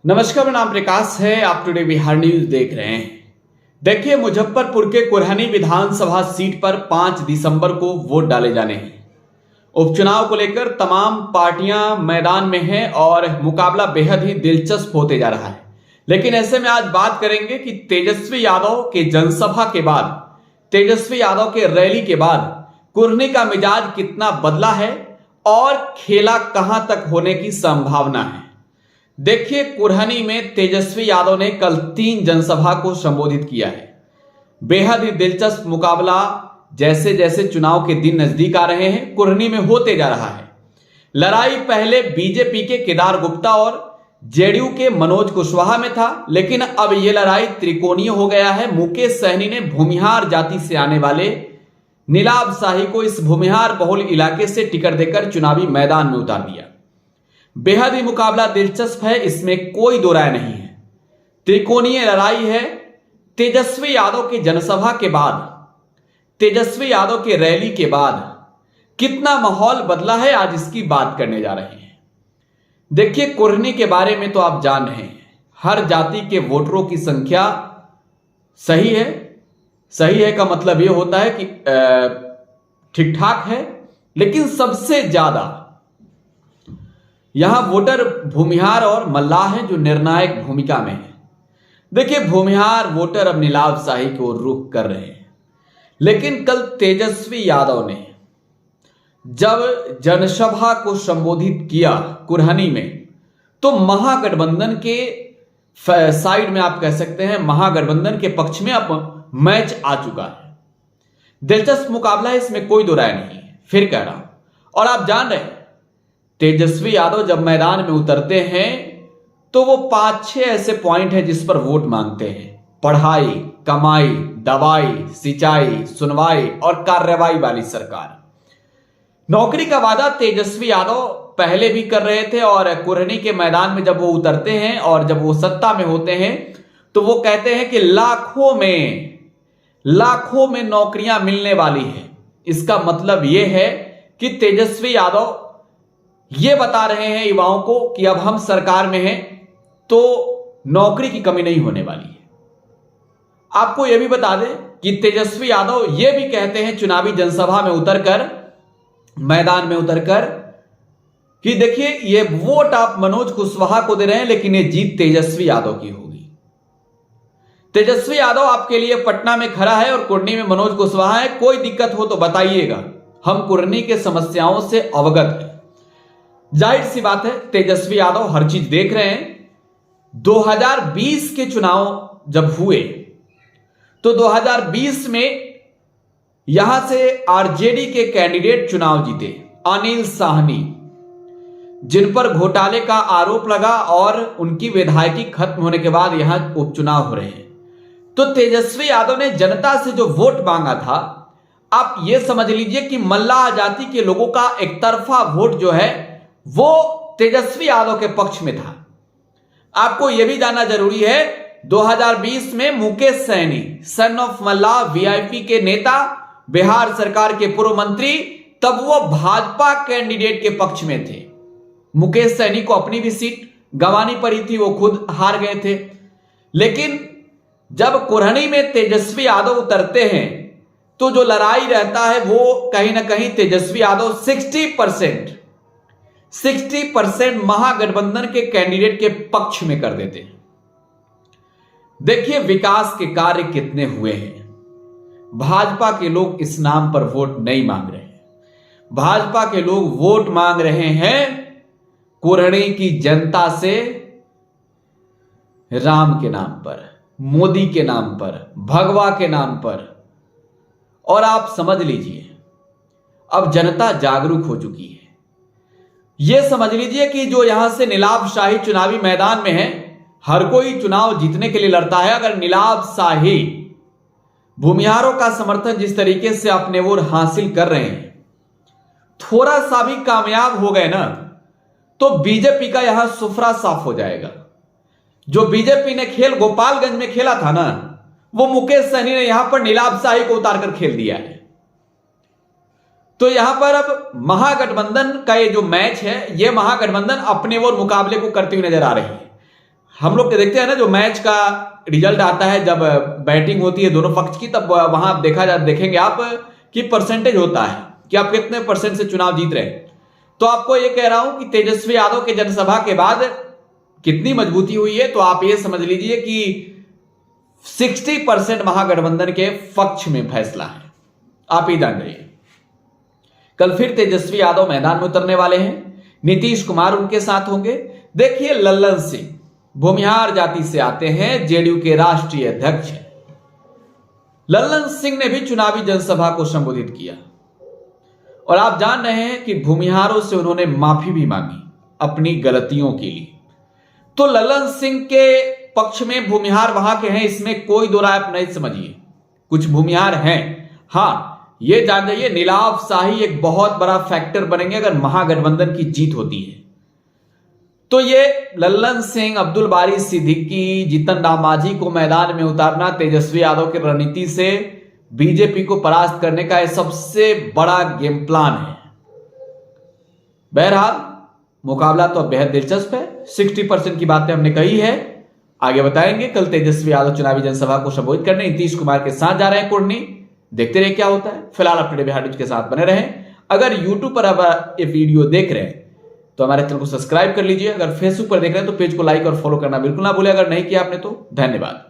नमस्कार, मेरा नाम प्रकाश है। आप टुडे बिहार न्यूज देख रहे हैं। देखिए, मुजफ्फरपुर के कुरहनी विधानसभा सीट पर 5 दिसंबर को वोट डाले जाने हैं। उपचुनाव को लेकर तमाम पार्टियां मैदान में हैं और मुकाबला बेहद ही दिलचस्प होते जा रहा है। लेकिन ऐसे में आज बात करेंगे कि तेजस्वी यादव के जनसभा के बाद, तेजस्वी यादव के रैली के बाद कुरहनी का मिजाज कितना बदला है और खेला कहां तक होने की संभावना है। देखिए, कुरहनी में तेजस्वी यादव ने कल 3 जनसभा को संबोधित किया है। बेहद ही दिलचस्प मुकाबला जैसे जैसे चुनाव के दिन नजदीक आ रहे हैं कुरहनी में होते जा रहा है। लड़ाई पहले बीजेपी के केदार गुप्ता और जेडीयू के मनोज कुशवाहा में था, लेकिन अब यह लड़ाई त्रिकोणीय हो गया है। मुकेश सहनी ने भूमिहार जाति से आने वाले नीलाभ शाही को इस भूमिहार बहुल इलाके से टिकट देकर चुनावी मैदान में उतार दिया। बेहद ही मुकाबला दिलचस्प है, इसमें कोई दो राय नहीं है। त्रिकोणीय लड़ाई है। तेजस्वी यादव की जनसभा के बाद, तेजस्वी यादव के रैली के बाद कितना माहौल बदला है, आज इसकी बात करने जा रहे हैं। देखिए, कुरहनी के बारे में तो आप जान रहे हैं, हर जाति के वोटरों की संख्या सही है। सही है का मतलब यह होता है कि ठीक ठाक है, लेकिन सबसे ज्यादा यहां वोटर भूमिहार और मल्लाह हैं जो निर्णायक भूमिका में है। देखिए, भूमिहार वोटर अब नीलाभ शाही की ओर रुख कर रहे हैं, लेकिन कल तेजस्वी यादव ने जब जनसभा को संबोधित किया कुरहनी में, तो महागठबंधन के साइड में आप कह सकते हैं, महागठबंधन के पक्ष में अब मैच आ चुका है। दिलचस्प मुकाबला है, इसमें कोई दो राय नहीं है। फिर कह रहा हूं, और आप जान रहे हैं तेजस्वी यादव जब मैदान में उतरते हैं तो वो 5-6 ऐसे पॉइंट हैं जिस पर वोट मांगते हैं: पढ़ाई, कमाई, दवाई, सिंचाई, सुनवाई और कार्रवाई वाली सरकार। नौकरी का वादा तेजस्वी यादव पहले भी कर रहे थे, और कुरहनी के मैदान में जब वो उतरते हैं और जब वो सत्ता में होते हैं तो वो कहते हैं कि लाखों में नौकरियां मिलने वाली है। इसका मतलब यह है कि तेजस्वी यादव ये बता रहे हैं युवाओं को कि अब हम सरकार में हैं तो नौकरी की कमी नहीं होने वाली है। आपको यह भी बता दें कि तेजस्वी यादव ये भी कहते हैं चुनावी जनसभा में उतरकर, मैदान में उतरकर, कि देखिए, ये वोट आप मनोज कुशवाहा को दे रहे हैं, लेकिन ये जीत तेजस्वी यादव की होगी। तेजस्वी यादव आपके लिए पटना में खड़ा है और कुरहनी में मनोज कुशवाहा है। कोई दिक्कत हो तो बताइएगा, हम कुरहनी के समस्याओं से अवगत हैं। जाहिर सी बात है, तेजस्वी यादव हर चीज देख रहे हैं। 2020 के चुनाव जब हुए तो 2020 में यहां से आरजेडी के कैंडिडेट चुनाव जीते, अनिल साहनी, जिन पर घोटाले का आरोप लगा और उनकी विधायकी खत्म होने के बाद यहां उपचुनाव हो रहे हैं। तो तेजस्वी यादव ने जनता से जो वोट मांगा था, आप यह समझ लीजिए कि मल्लाह जाति के लोगों का एक तरफा वोट जो है वो तेजस्वी यादव के पक्ष में था। आपको यह भी जानना जरूरी है, 2020 में Mukesh Sahani, son of Mallah, VIP के नेता, बिहार सरकार के पूर्व मंत्री, तब वो भाजपा कैंडिडेट के पक्ष में थे। मुकेश सहनी को अपनी भी सीट गंवानी पड़ी थी, वो खुद हार गए थे। लेकिन जब कुरहनी में तेजस्वी यादव उतरते हैं तो जो लड़ाई रहता है वो कहीं ना कहीं तेजस्वी यादव 60% महागठबंधन के कैंडिडेट के पक्ष में कर देते हैं। देखिए, विकास के कार्य कितने हुए हैं। भाजपा के लोग इस नाम पर वोट नहीं मांग रहे हैं। भाजपा के लोग वोट मांग रहे हैं कुरहनी की जनता से, राम के नाम पर, मोदी के नाम पर, भगवा के नाम पर। और आप समझ लीजिए, अब जनता जागरूक हो चुकी है। यह समझ लीजिए कि जो यहां से नीलाभ शाही चुनावी मैदान में है, हर कोई चुनाव जीतने के लिए लड़ता है। अगर नीलाभ शाही भूमिहारों का समर्थन जिस तरीके से अपने ओर हासिल कर रहे हैं, थोड़ा सा भी कामयाब हो गए ना, तो बीजेपी का यहां सुफरा साफ हो जाएगा। जो बीजेपी ने खेल गोपालगंज में खेला था ना, वो मुकेश सहनी ने यहां पर नीलाभ शाही को उतारकर खेल दिया है। तो यहां पर अब महागठबंधन का ये जो मैच है, ये महागठबंधन अपने ओर मुकाबले को करते हुए नजर आ रही है। हम लोग देखते हैं ना, जो मैच का रिजल्ट आता है जब बैटिंग होती है दोनों पक्ष की, तब वहां देखेंगे आप कि परसेंटेज होता है कि आप कितने परसेंट से चुनाव जीत रहे हैं। तो आपको ये कह रहा हूं कि तेजस्वी यादव के जनसभा के बाद कितनी मजबूती हुई है, तो आप ये समझ लीजिए कि 60% महागठबंधन के पक्ष में फैसला है। आप ही जान जाइए। कल फिर तेजस्वी यादव मैदान में उतरने वाले हैं, नीतीश कुमार उनके साथ होंगे। देखिए, लल्लन सिंह भूमिहार जाति से आते हैं, जेडीयू के राष्ट्रीय अध्यक्ष हैं। लल्लन सिंह ने भी चुनावी जनसभा को संबोधित किया और आप जान रहे हैं कि भूमिहारों से उन्होंने माफी भी मांगी अपनी गलतियों के लिए। तो लल्लन सिंह के पक्ष में भूमिहार वहां के हैं, इसमें कोई दो राय आप नहीं समझिए। कुछ भूमिहार हैं, हां, ये जान जाइए नीलाव शाही एक बहुत बड़ा फैक्टर बनेंगे अगर महागठबंधन की जीत होती है। तो ये लल्लन सिंह, अब्दुल बारी सिद्दीकी, जीतन राम मांझी को मैदान में उतारना तेजस्वी यादव की रणनीति से बीजेपी को परास्त करने का यह सबसे बड़ा गेम प्लान है। बहरहाल मुकाबला तो बेहद दिलचस्प है। 60% की बातें हमने कही है, आगे बताएंगे। कल तेजस्वी यादव चुनावी जनसभा को संबोधित करने नीतीश कुमार के साथ जा रहे हैं कुर्नी। देखते रहे क्या होता है। फिलहाल अपडेट बिहार न्यूज के साथ बने रहें। अगर यूट्यूब पर आप ये वीडियो देख रहे हैं तो हमारे चैनल को सब्सक्राइब कर लीजिए। अगर फेसबुक पर देख रहे हैं तो पेज को लाइक और फॉलो करना बिल्कुल ना भूलें। अगर नहीं किया आपने तो धन्यवाद।